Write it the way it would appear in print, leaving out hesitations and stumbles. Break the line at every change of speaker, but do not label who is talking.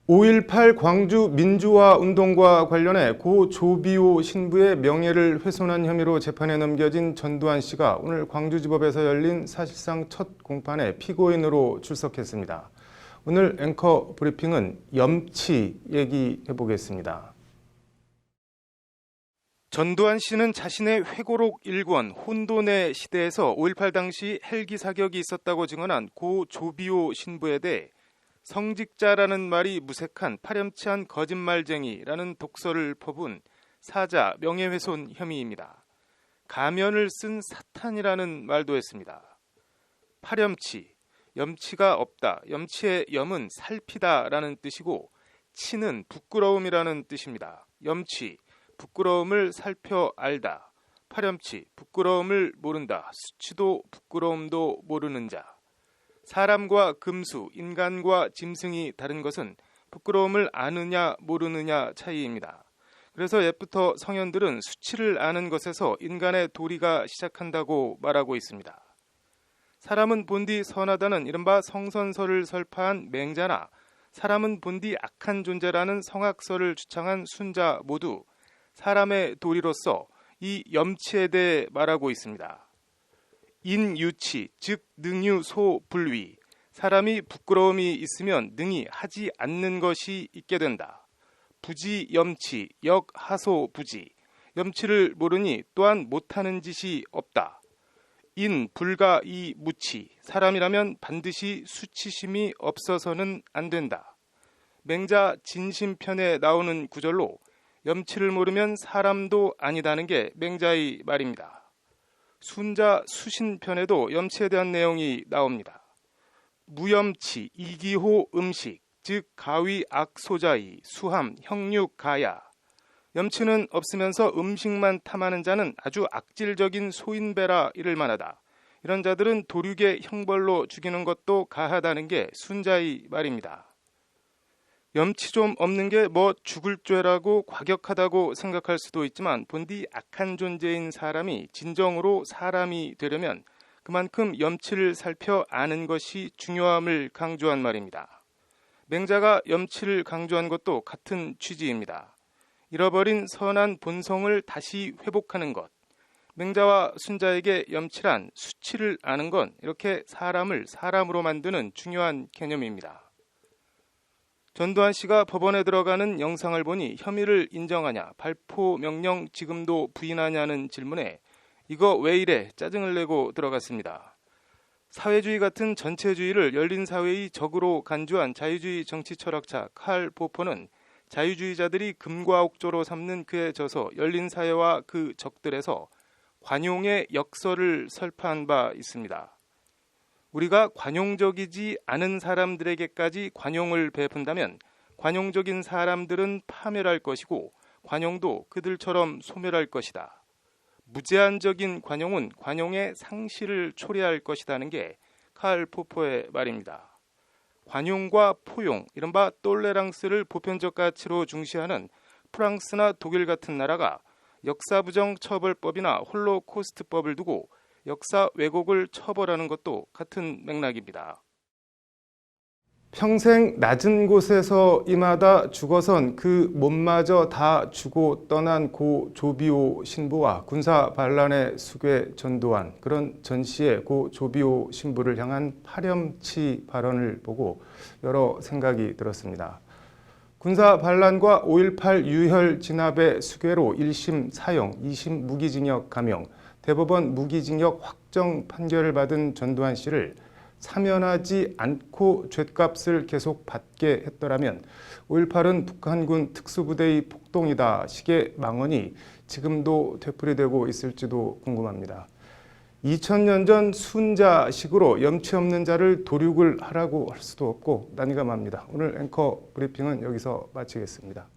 5.18 광주 민주화 운동과 관련해 고 조비오 신부의 명예를 훼손한 혐의로 재판에 넘겨진 전두환 씨가 오늘 광주지법에서 열린 사실상 첫 공판에 피고인으로 출석했습니다. 오늘 앵커 브리핑은 염치 얘기해 보겠습니다. 전두환 씨는 자신의 회고록 1권 혼돈의 시대에서 5.18 당시 헬기 사격이 있었다고 증언한 고 조비오 신부에 대해 성직자라는 말이 무색한 파렴치한 거짓말쟁이라는 독서를 퍼부은 사자 명예훼손 혐의입니다. 가면을 쓴 사탄이라는 말도 했습니다. 파렴치, 염치가 없다. 염치의 염은 살피다라는 뜻이고 치는 부끄러움이라는 뜻입니다. 염치, 부끄러움을 살펴 알다. 파렴치, 부끄러움을 모른다. 수치도 부끄러움도 모르는 자. 사람과 금수, 인간과 짐승이 다른 것은 부끄러움을 아느냐 모르느냐 차이입니다. 그래서 옛부터 성현들은 수치를 아는 것에서 인간의 도리가 시작한다고 말하고 있습니다. 사람은 본디 선하다는 이른바 성선설을 설파한 맹자나 사람은 본디 악한 존재라는 성악설을 주창한 순자 모두 사람의 도리로서 이 염치에 대해 말하고 있습니다. 인유치, 즉 능유소불위, 사람이 부끄러움이 있으면 능히 하지 않는 것이 있게 된다. 부지염치, 역하소부지, 염치를 모르니 또한 못하는 짓이 없다. 인불가이무치, 사람이라면 반드시 수치심이 없어서는 안 된다. 맹자 진심편에 나오는 구절로 염치를 모르면 사람도 아니다는 게 맹자의 말입니다. 순자 수신편에도 염치에 대한 내용이 나옵니다. 무염치, 이기호 음식, 즉 가위 악소자이, 수함, 형육 가야. 염치는 없으면서 음식만 탐하는 자는 아주 악질적인 소인배라 이를 만하다. 이런 자들은 도륙의 형벌로 죽이는 것도 가하다는 게 순자의 말입니다. 염치 좀 없는 게 뭐 죽을 죄라고 과격하다고 생각할 수도 있지만 본디 악한 존재인 사람이 진정으로 사람이 되려면 그만큼 염치를 살펴 아는 것이 중요함을 강조한 말입니다. 맹자가 염치를 강조한 것도 같은 취지입니다. 잃어버린 선한 본성을 다시 회복하는 것. 맹자와 순자에게 염치란 수치를 아는 건 이렇게 사람을 사람으로 만드는 중요한 개념입니다. 전두환 씨가 법원에 들어가는 영상을 보니 혐의를 인정하냐, 발포 명령 지금도 부인하냐는 질문에 이거 왜 이래 짜증을 내고 들어갔습니다. 사회주의 같은 전체주의를 열린 사회의 적으로 간주한 자유주의 정치 철학자 칼 포퍼는 자유주의자들이 금과 옥조로 삼는 그에 져서 열린 사회와 그 적들에서 관용의 역설을 설파한 바 있습니다. 우리가 관용적이지 않은 사람들에게까지 관용을 베푼다면 관용적인 사람들은 파멸할 것이고 관용도 그들처럼 소멸할 것이다. 무제한적인 관용은 관용의 상실을 초래할 것이라는 게 칼 포퍼의 말입니다. 관용과 포용, 이른바 똘레랑스를 보편적 가치로 중시하는 프랑스나 독일 같은 나라가 역사부정 처벌법이나 홀로코스트법을 두고 역사 왜곡을 처벌하는 것도 같은 맥락입니다. 평생 낮은 곳에서 임하다 죽어선 그 몸마저 다 주고 떠난 고 조비오 신부와 군사 반란의 수괴 전두환, 그런 전 씨의 고 조비오 신부를 향한 파렴치 발언을 보고 여러 생각이 들었습니다. 군사 반란과 5.18 유혈 진압의 수괴로 1심 사형, 2심 무기징역 감형, 대법원 무기징역 확정 판결을 받은 전두환 씨를 사면하지 않고 죗값을 계속 받게 했더라면 5.18은 북한군 특수부대의 폭동이다 식의 망언이 지금도 되풀이되고 있을지도 궁금합니다. 2000년 전 순자식으로 염치 없는 자를 도륙을 하라고 할 수도 없고 난감합니다. 오늘 앵커 브리핑은 여기서 마치겠습니다.